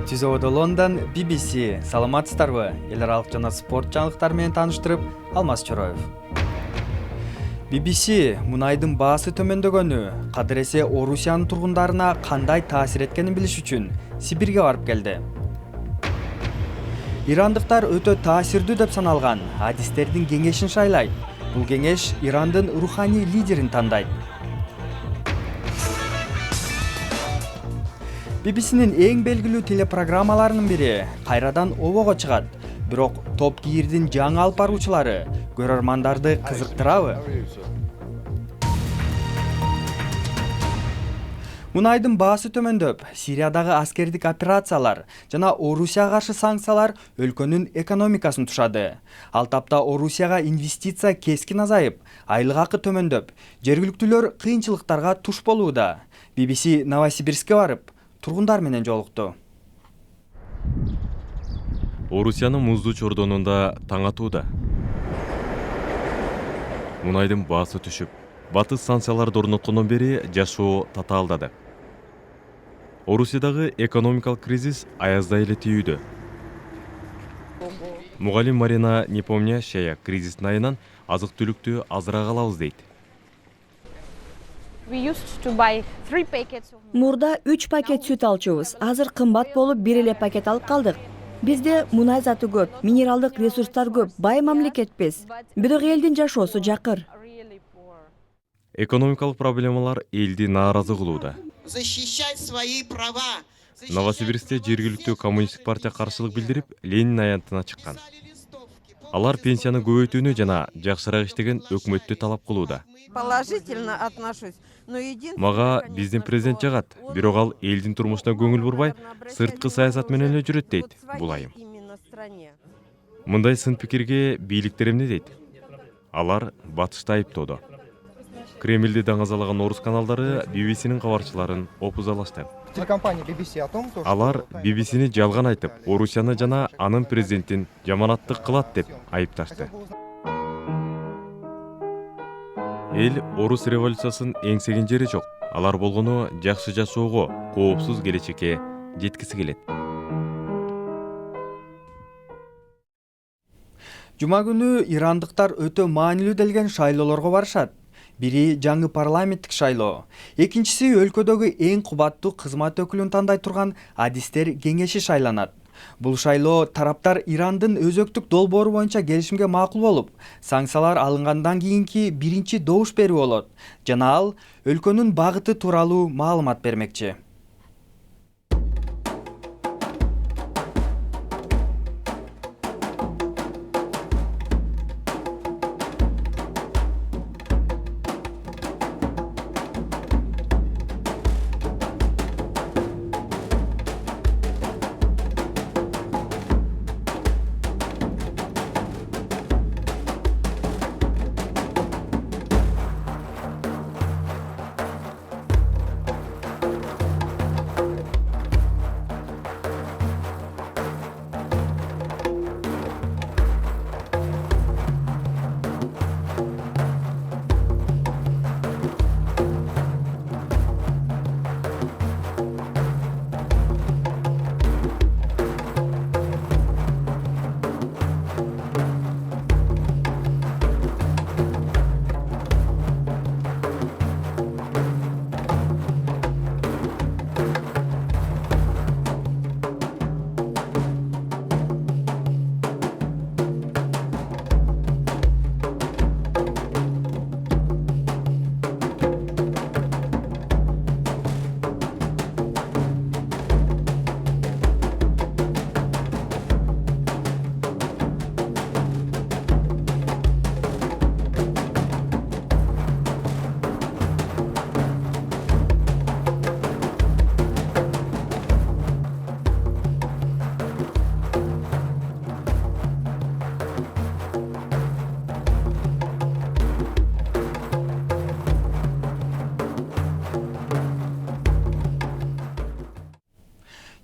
Түзөөдө Лондон BBC саламатсыздарбы? Эл аралык жана спорт жаңылыктары менен тааныштырып, Алмаз Чороев. BBC мунайдын баасы төмөндөгөнү, кадыресе Орусиянын тургундарына кандай таасир эткенин билиш үчүн Сибирге барып келди. Ирандыктар өтө таасирдүү деп саналган адистердин кеңешин шайлайт. Бул кеңеш Ирандын руханий лидерин тандайт. BBC'нин эң белгилүү телепрограммаларынын бири кайрадан обого чыгат. Бирок Топ Гирдин жаңы алып баруучулары көрөрмандарды кызыктырабы? Мунайдын баасы төмөндөп, Сириядагы аскердик операциялар жана Орусияга каршы санкциялар өлкөнүн экономикасын тушады. Ал тапта Орусияга инвестиция кескин азайып, айлык акы төмөндөп, жергиликтүүлөр кыйынчылыктарга туш болууда. BBC Новосибирскке барып, тургундар менен жолукту. Орусиянын муздуу чордонунда таң атууда. Мунайдын баасы түшүп, батыс санкцияларды орноткондон бери жашоо татаалдады. Орусиядагы экономикалык кризис аяздай эле тийүүдө. Мугалим Марина Непомнящая кризистин айынан азык-түлүктү азыраак алабыз дейт. Мурда 3 пакет сүт алчубуз. Азыр кымбат болуп, бир эле пакет алып калдык. Бизде мунай заты көп, минералдык ресурстар көп, бай мамлекетпиз. Бирок элдин жашоосу жакыр. Экономикалык проблемалар элди нааразы кылууда. Новосибирскте жергиликтүү коммунисттик партия каршылык билдирип, Ленин аянтына чыккан. Алар пенсияны көбөйтүүнү жана жакшыраак иштеген өкмөттү талап кылууда. Положительно отношусь. Мага биздин президент жагат, бирок ал элдин турмушуна көңүл бурбай, сырткы саясат менен эле жүрөт дейт. Бул айым. Мындай сын пикирге бийликтер эмне дейт? Алар батышты айыптоодо. Кремлди даңазалаган орус каналдары BBC'нин кабарчыларын опузалашты. Телекомпания BBC о том, что Алар BBC'ни жалган айтып, Орусияны жана анын президентин жаманаттык кылат деп айыпташты. Эл орус революциясын эңсеген жери жок. Алар болгону жакшы жашоого, коопсуз келечекке жеткиси келет. Жума күнү ирандыктар өтө маанилүү делген шайлоолорго барышат. Бири жаңы парламенттик шайлоо, экинчиси өлкөдөгү эң кубаттуу кызмат өкүлүн тандай турган адистер кеңеши шайланат. Бул шайлоо тараптар Ирандын өзөктүк долбоору боюнча келишимге макул болуп, санкциялар алынгандан кийинки биринчи добуш берүү болот жана ал өлкөнүн багыты тууралуу маалымат бермекчи.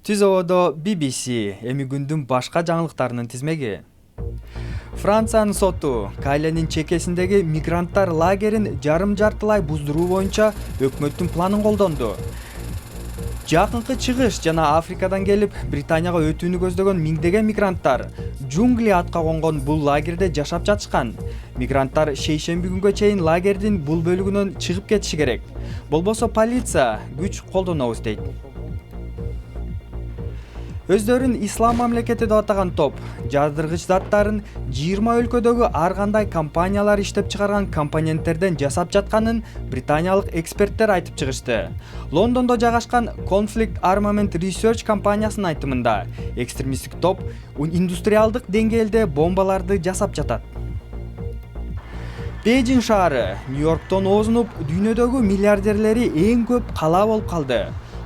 Түзөөдө BBC эми күндүн башка жаңылыктарынын тизмеги. Франциянын соту Кайленин чекесиндеги мигранттар лагерин жарым жартылай буздуруу боюнча өкмөттүн планын колдонду. Жакынкы чыгыш жана Африкадан келип Британияга өтүүнү көздөгөн миңдеген мигранттар джунгли атка конгон бул лагерде жашап жатышкан. Мигранттар шейшемби күнгө чейин лагердин бул бөлүгүнөн чыгып кетиши керек. Болбосо полиция күч колдонобуз дейт. Өздөрүн ислам мамлекети деп атаган топ жаадыргыч заттарын 20 өлкөдөгү ар кандай компаниялар иштеп чыгарган компоненттерден жасап жатканын британиялык эксперттер айтып чыгышты. Лондондо жайгашкан Conflict Armament Research компаниясынын айтымында экстремисттик топ индустриалдык деңгээлде бомбаларды жасап жатат. Бейжин шаары Нью-Йорктон оозунуп дүйнөдөгү миллиардерлери эң көп кала болуп калды.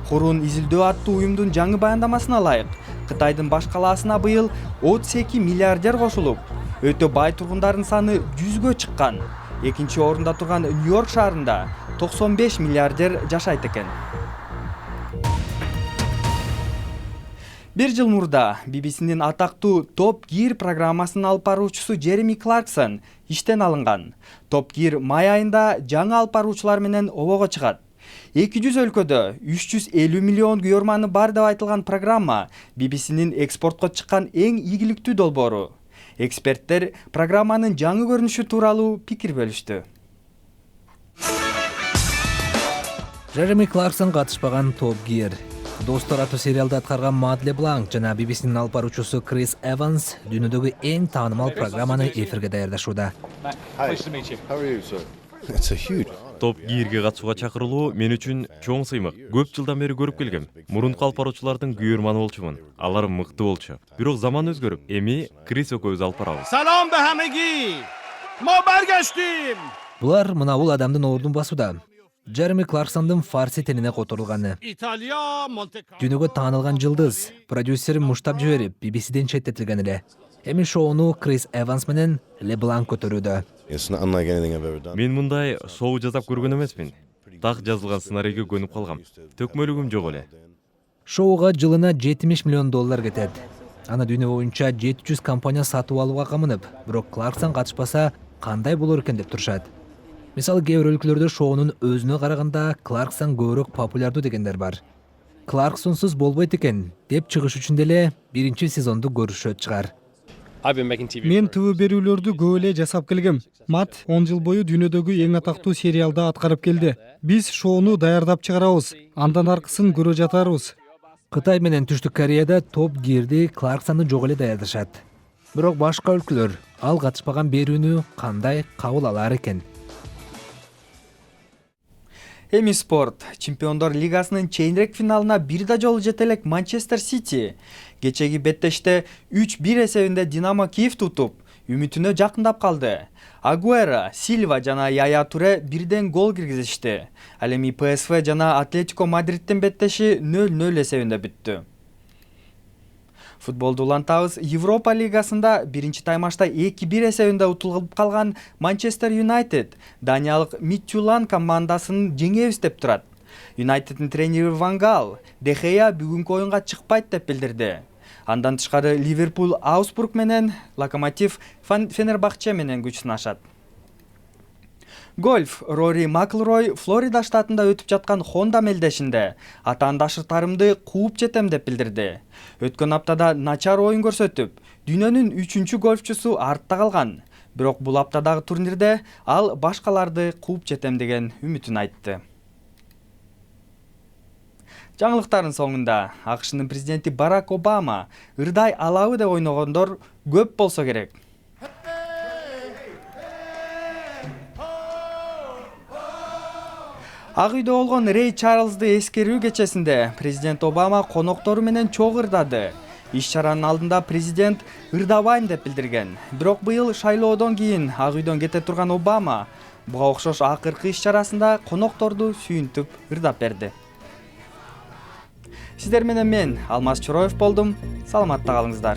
Хурун изилдөө аттуу уюмдун жаңы баяндамасына ылайык, Кытайдын баш калаасына быйыл 32 миллиардер кошулуп, өтө бай тургундардын саны 100гө чыккан. Экинчи орунда турган Нью-Йорк шаарында 95 миллиардер жашайт экен. Бир жыл мурда BBC-нин атактуу Top Gear программасынын алып баруучусу Джереми Кларксон иштен алынган. Top Gear май айында жаңы алып баруучулар менен обого чыгат. 200 өлкөдө 350 миллион күйөрманы бар деп айтылган программа BBC-нин экспортко чыккан эң ийгиликтүү долбоору. Эксперттер программанын жаңы көрүнүшү тууралуу пикир бөлүштү. Джереми Кларксон катышпаган Top Gear. Достор аттуу сериалды аткарган Мат Лебланк жана BBC-нин алып баруучусу Крис Эванс дүйнөдөгү эң таанымал программаны эфирге даярдашууда. Топ Gear'ге катышууга чакырылуу мен үчүн чоң сыймык. Көп жылдан бери көрүп келгем. Мурунку алып баруучулардын күйөрманы болчумун. Алар мыкты болчу. Бирок заман өзгөрүп, эми Крис экөөбүз алып барабыз. Салам be hamegi. Ma bargashtim. Булар мына бул адамдын ордун басууда. Джереми Кларксондун фарси тилине которулганы. Italia, Monte Carlo. Дүйнөгө таанылган жылдыз, продюсер муштап жиберип, BBC-ден четтетилген эле. Эми шоуну Крис Эванс менен Лебланк көтөрүүдө. Мен мындай шоу жасап көргөн эмесмин. Так жазылган сценарийге көнүп калгам. Төкмөлүгүм жок эле. Шоуга жылына $70 миллион кетет. Аны дүйнө боюнча 700 компания сатып алууга камынып, бирок Кларксон катышпаса кандай болор экен деп турушат. Мисалы, кээ бир өлкөлөрдө шоунун өзүнө караганда Кларксон көбүрөөк популярдуу дегендер бар. Кларксонсуз болбойт экен деп чыгыш үчүн деле биринчи сезонду көрүшөт чыгар. Мен ТВ берүүлөрдү көп эле жасап келгем. Мат 10 жыл бою дүйнөдөгү эң атактуу сериалды аткарып келди. Биз шоуну даярдап чыгарабыз, андан аркысын көрө жатарбыз. Кытай менен Түштүк Кореяда Top Gear'ди Кларксонду жок эле даярдашат. Бирок башка өлкөлөр ал катышпаган берүүнү кандай кабыл алар экен? Эми спорт. Чемпиондор лигасынын чейинирээк финалына бир да жолу жете элек Манчестер Сити кечеги беттеште 3-1 эсебинде Динамо Киевди утуп, үмүтүнө жакындап калды. Агуэро, Сильва жана Яя Туре бирден гол киргизишти. Ал эми ПСВ жана Атлетико Мадридтин беттеши 0-0 эсебинде бүттү. Футболду улантабыз. Европа лигасында биринчи таймашта 2-1 эсебинде утулуп калган Манчестер Юнайтед Даниялык Мидтюлан командасын жеңебиз деп турат. Юнайтеддин тренери Ван Гал Дехея бүгүнкү оюнга чыкпайт деп билдирди. Андан тышкары Ливерпуль Аусбург менен, Локомотив Фенербахче менен күч сынашат. Гольф. Рори Маклрой Флорида штатында өтүп жаткан Honda мелдешинде атаандаштарымды кууп жетем деп билдирди. Өткөн аптада начар оюн көрсөтүп, дүйнөнүн 3-чү гольфчусу артта калган. Бирок бул аптадагы турнирде ал башкаларды кууп жетем деген үмүтүн айтты. Жаңылыктардын соңунда АКШнын президенти Барак Обама ырдай алабы деп ойногондор көп болсо керек. Ак үйдө болгон Рей Чарльзды эскерүү кечесинде президент Обама коноктору менен чогуу ырдады. Иш-чаранын алдында президент ырдабайм деп билдирген. Бирок быйыл шайлоодон кийин Ак үйдөн кете турган Обама буга окшош акыркы иш-чарасында конокторду сүйүнтүп ырдап берди. Сиздер менен мен Алмаз Чороев болдум. Саламатта калыңыздар.